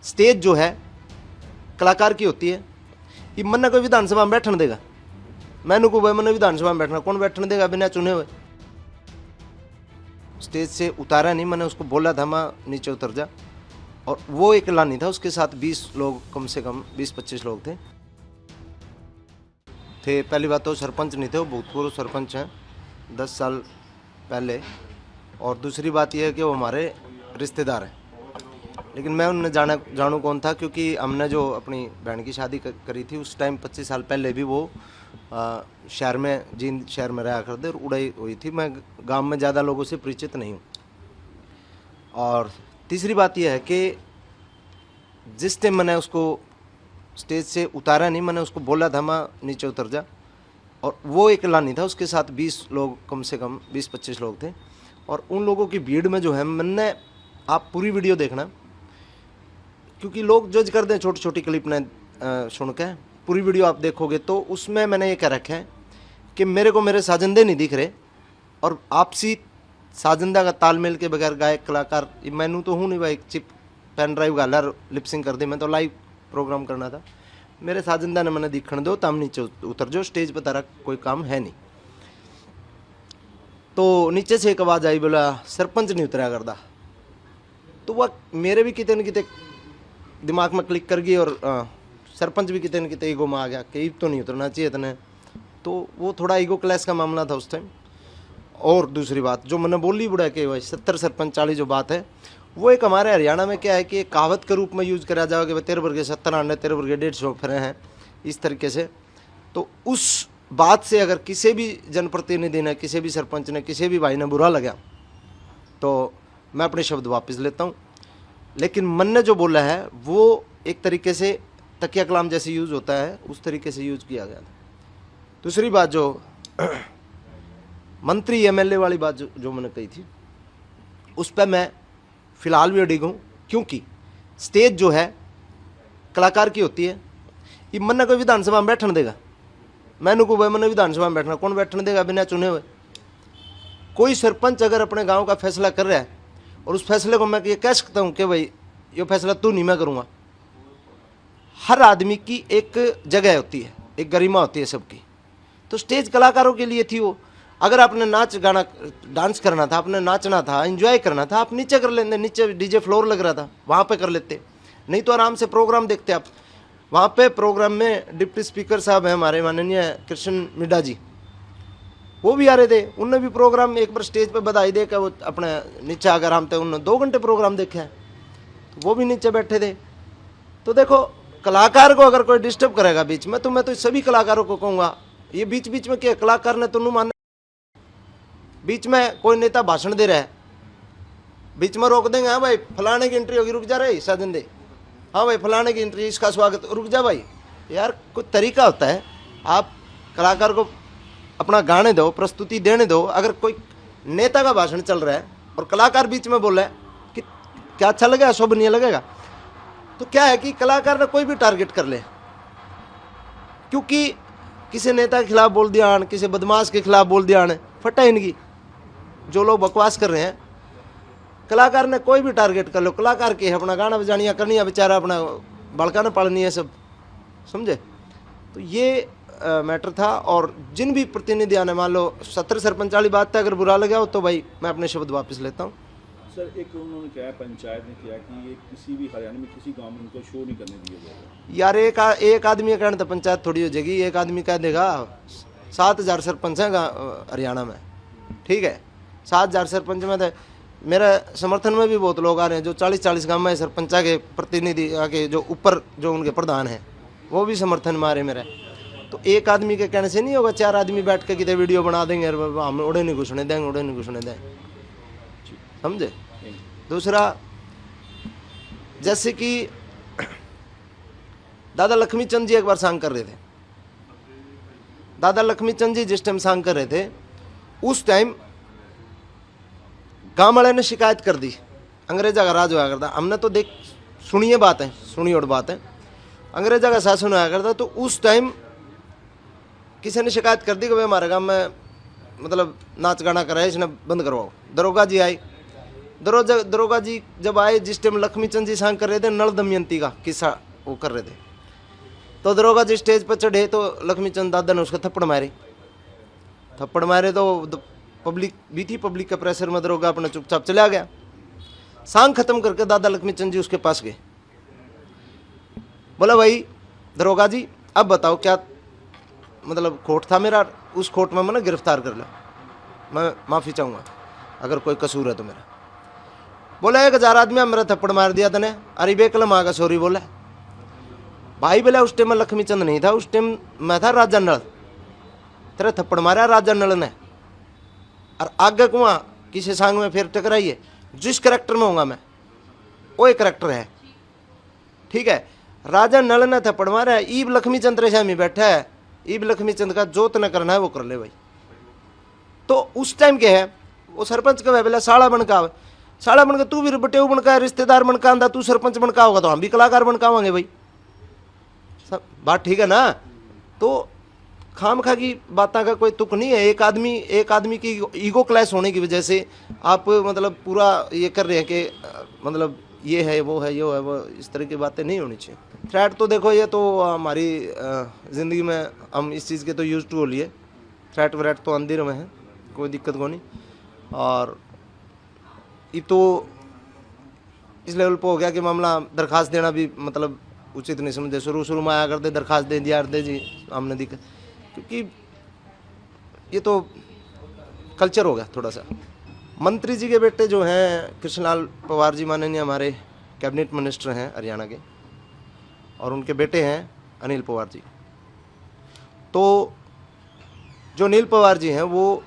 Stage जो है कलाकार की होती है। ये मन कोई विधानसभा में बैठने देगा? मैंने को भाई मैंने विधानसभा में बैठना, कौन बैठने देगा बिना चुने हुए? स्टेज से उतारा नहीं, मैंने उसको बोला था मैं नीचे उतर जा, और वो एक लानी था, उसके साथ 20 लोग, कम से कम 20-25 लोग थे। पहली बात तो सरपंच नहीं थे, वो भूतपूर्व सरपंच हैं 10 साल पहले, और दूसरी बात यह है कि वो हमारे रिश्तेदार हैं। लेकिन मैं उन्हें जानू कौन था, क्योंकि हमने जो अपनी बहन की शादी करी थी उस टाइम 25 साल पहले भी वो शहर में, जींद शहर में रहा करते और उड़ाई हुई थी। मैं गांव में ज़्यादा लोगों से परिचित नहीं हूँ। और तीसरी बात यह है कि जिस टाइम मैंने उसको स्टेज से उतारा नहीं, मैंने उसको बोला था मैं नीचे उतर जा, और वो एक लानी था, उसके साथ 20 लोग, कम से कम 20-25 लोग थे। और उन लोगों की भीड़ में जो है, मैंने, आप पूरी वीडियो देखना, क्योंकि लोग जज कर दें छोटी छोटी क्लिप ने सुन के। पूरी वीडियो आप देखोगे तो उसमें मैंने ये कह रखा है कि मेरे को मेरे साजिंदे नहीं दिख रहे, और आपसी साजिंदा का तालमेल के बगैर गायक कलाकार, मैनू तो हूँ नहीं भाई, चिप पेन ड्राइव गाला लिपसिंग कर दी, मैं तो लाइव प्रोग्राम करना था। मेरे साजिंदा ने मैंने दिखने दो, तम नीचे उतर जो, स्टेज पर तारा कोई काम है नहीं। तो नीचे से एक आवाज़ आई, बोला सरपंच नहीं उतरा करता। तो वह मेरे भी कितने न कितने दिमाग में क्लिक कर गई, और सरपंच भी कितने न कितने ईगो में आ गया कि तो नहीं उतरना चाहिए इतने। तो वो थोड़ा ईगो क्लैश का मामला था उस टाइम। और दूसरी बात जो मैंने बोली बुढ़ा के भाई 70 सरपंच 40 जो बात है, वो एक हमारे हरियाणा में क्या है कि एक कहावत के रूप में यूज़ करा जाओ कि भाई तेरे वर्गे 70 आने, तेरे वर्गे 150 फिरे हैं, इस तरीके से। तो उस बात से अगर किसी भी जनप्रतिनिधि ने, किसी भी सरपंच ने, किसी भी भाई ने बुरा लगा, तो मैं अपने शब्द वापस लेता हूँ। लेकिन मन ने जो बोला है वो एक तरीके से तकिया कलाम जैसे यूज़ होता है, उस तरीके से यूज़ किया गया था। दूसरी बात जो मंत्री एमएलए वाली बात जो मैंने कही थी, उस पर मैं फ़िलहाल भी अडिग हूँ, क्योंकि स्टेज जो है कलाकार की होती है। ये मन कोई विधानसभा में बैठने देगा? मैंने को भाई मैंने विधानसभा में बैठना, कौन बैठने देगा बिना चुने हुए? कोई सरपंच अगर अपने गांव का फैसला कर रहा है, और उस फैसले को मैं ये कह सकता हूँ कि भाई ये फैसला तू नहीं, मैं करूँगा। हर आदमी की एक जगह होती है, एक गरिमा होती है सबकी। तो स्टेज कलाकारों के लिए थी वो। अगर आपने नाच गाना डांस करना था, आपने नाचना था, एंजॉय करना था, आप नीचे कर लेते, नीचे डीजे फ्लोर लग रहा था वहाँ पे कर लेते, नहीं तो आराम से प्रोग्राम देखते आप। वहाँ पे प्रोग्राम में डिप्टी स्पीकर साहब हैं हमारे माननीय कृष्ण मिड्डा जी, वो भी आ रहे थे। उनने भी प्रोग्राम एक बार स्टेज पे बधाई दे के वो अपने नीचे अगर हम थे, उन्होंने 2 घंटे प्रोग्राम देखे हैं, तो वो भी नीचे बैठे थे। तो देखो, कलाकार को अगर कोई डिस्टर्ब करेगा बीच में, तो मैं तो सभी कलाकारों को कहूँगा, ये बीच बीच में क्या कलाकार ने तो मान, बीच में कोई नेता भाषण दे रहा है, बीच में रोक देंगे, हाँ भाई फलाने की एंट्री होगी, रुक जा रहे साजन दे, हाँ भाई फलाने की एंट्री, इसका स्वागत, रुक जा भाई। यार कुछ तरीका होता है, आप कलाकार को अपना गाने दो, प्रस्तुति देने दो। अगर कोई नेता का भाषण चल रहा है और कलाकार बीच में बोल रहा है कि क्या अच्छा लगेगा, शोभनीय लगेगा, तो क्या है कि कलाकार ने कोई भी टारगेट कर ले, क्योंकि किसी नेता के खिलाफ बोल दिया, किसी बदमाश के खिलाफ बोल दिया, फटा इनकी। जो लोग बकवास कर रहे हैं, कलाकार ने कोई भी टारगेट कर लो, कलाकार के अपना गाना बजानिया करनी है, बेचारा अपना बड़का ने पालनी है, सब समझे। तो ये मैटर था। और जिन भी प्रतिनिधि आने, मान लो 70 सरपंच वाली बात है, अगर बुरा लगा हो तो भाई मैं अपने शब्द वापस लेता हूँ। सर एक उन्होंने कहा, पंचायत ने किया कि ये किसी भी हरियाणा में किसी गांव में उनको शो नहीं करने दिया जाएगा। यार एक आदमी का कहना तो पंचायत थोड़ी हो जाएगी। एक आदमी कह देगा 7000 सरपंच हैं हरियाणा में, ठीक है, 7000 सरपंच में तो मेरा समर्थन में भी बहुत लोग आ रहे हैं, जो 40-40 गाँव में सरपंच के प्रतिनिधि आके, जो ऊपर जो उनके प्रधान हैं, वो भी समर्थन में आ रहे मेरे। तो एक आदमी के कहने से नहीं होगा, 4 आदमी बैठ के कितने वीडियो बना देंगे, हम उड़े नहीं घुसने देंगे, उड़े नहीं घुसने देंगे, समझे। दूसरा, जैसे कि दादा लक्ष्मी चंद जी एक बार सांग कर रहे थे। दादा लक्ष्मी चंद जी जिस टाइम सांग कर रहे थे, उस टाइम गांव वाले ने शिकायत कर दी, अंग्रेजा का राज हुआ करता। हमने तो देख सुनिए बात है, सुनी और बात है, अंग्रेजा का शासन हुआ करता। तो उस टाइम किसी ने शिकायत कर दी कि भाई हमारे गांव में मतलब नाच गाना कराए, इसने बंद करवाओ। दरोगा जी आए, दरोगा जी जब आए, जिस टाइम लक्ष्मी चंद जी सांग कर रहे थे, नल दमयंती का किस्सा वो कर रहे थे, तो दरोगा जी स्टेज पर चढ़े तो लक्ष्मी चंद दादा ने उसको थप्पड़ मारे तो पब्लिक भी थी, पब्लिक के प्रेशर में दरोगा अपना चुपचाप चला गया। सांग खत्म करके दादा लक्ष्मी चंद जी उसके पास गए, बोला भाई दरोगा जी अब बताओ क्या मतलब खोट था मेरा, उस खोट में मैंने गिरफ्तार कर लो, मैं माफ़ी चाहूँगा अगर कोई कसूर है तो मेरा। बोला 1000 आदमी मेरा थप्पड़ मार दिया तने, अरे बेकलम आगा सॉरी बोला भाई। बोला उस टाइम में लक्ष्मी चंद नहीं था, उस टाइम मैं था राजा नल, तेरा थप्पड़ मारा राजा नल ने, और आगे कुआं किसी सांग में फिर टकराइए, जिस करेक्टर में होऊंगा मैं वो एक करेक्टर है, ठीक है। राजा नल ने थप्पड़ मारा, ईब लक्ष्मी चंद रेशामी बैठा है, ईब लक्ष्मी चंद का जो तने करना है वो कर ले भाई। तो उस टाइम क्या है, वो सरपंच का बोला साड़ा बनका, साड़ा बनका तू भी बटेऊ बनका, रिश्तेदार बनका, आंदा तू सरपंच बनका होगा तो हम भी कलाकार बनकावांगे भाई, सब बात ठीक है ना। तो खाम खा की बातों का कोई तुक नहीं है। एक आदमी की ईगो क्लैश होने की वजह से आप मतलब पूरा ये कर रहे हैं कि मतलब ये है वो है ये है वो, इस तरह की बातें नहीं होनी चाहिए। थ्रेट तो देखो ये तो हमारी ज़िंदगी में हम इस चीज़ के तो यूज टू हो लिए, थ्रेट व्रेट तो अंधेर में है, कोई दिक्कत को नहीं। और ये तो इस लेवल पर हो गया कि मामला दरखास्त देना भी मतलब उचित नहीं समझे, शुरू में आया करते दरखास्त दे दिया दे जी हमने दिक्कत, क्योंकि ये तो कल्चर हो गया थोड़ा सा। मंत्री जी के बेटे जो हैं कृष्णलाल पवार जी माननीय हमारे कैबिनेट मिनिस्टर हैं हरियाणा के, और उनके बेटे हैं अनिल पवार जी। तो जो अनिल पवार जी हैं वो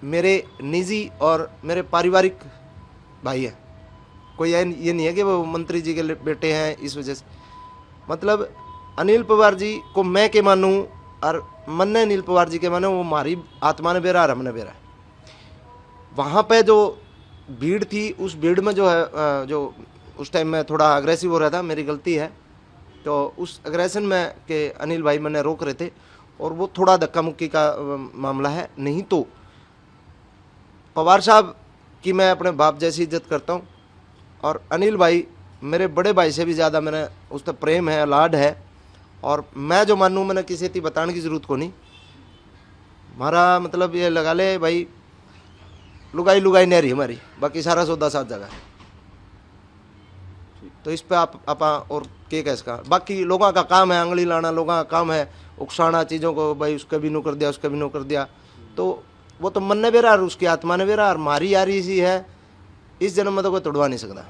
मेरे निजी और मेरे पारिवारिक भाई हैं, कोई ये नहीं है कि वो मंत्री जी के बेटे हैं इस वजह से। मतलब अनिल पवार जी को मैं के मानूँ और मन ने अनिल पवार जी के माने, वो हमारी आत्मा ने बेरा और हमने बेरा है। वहाँ पे जो भीड़ थी उस भीड़ में जो है जो उस टाइम में थोड़ा अग्रेसिव हो रहा था, मेरी गलती है, तो उस अग्रेशन में के अनिल भाई मैंने रोक रहे थे और वो थोड़ा धक्का मुक्की का मामला है। नहीं तो पवार साहब की मैं अपने बाप जैसी इज्जत करता हूँ, और अनिल भाई मेरे बड़े भाई से भी ज़्यादा मैंने उस पर प्रेम है, लाड है, और मैं जो मानूँ मैंने किसी थी बताने की ज़रूरत को नहीं। हमारा मतलब ये लगा ले भाई लुगाई नहीं रही हमारी, बाकी सारा सौदा साथ जगह है। तो इस पे आप और के कैसे का, बाकी लोगों का काम है आंगली लाना, लोगों का काम है उकसाना चीज़ों को, भाई उसका भी नो कर दिया उसका भी नो कर दिया, तो वो तो मन ने बेरा और उसकी आत्मा ने बेरा, और मारी यारी सी है, इस जन्म में तो कोई तोड़वा नहीं सकता।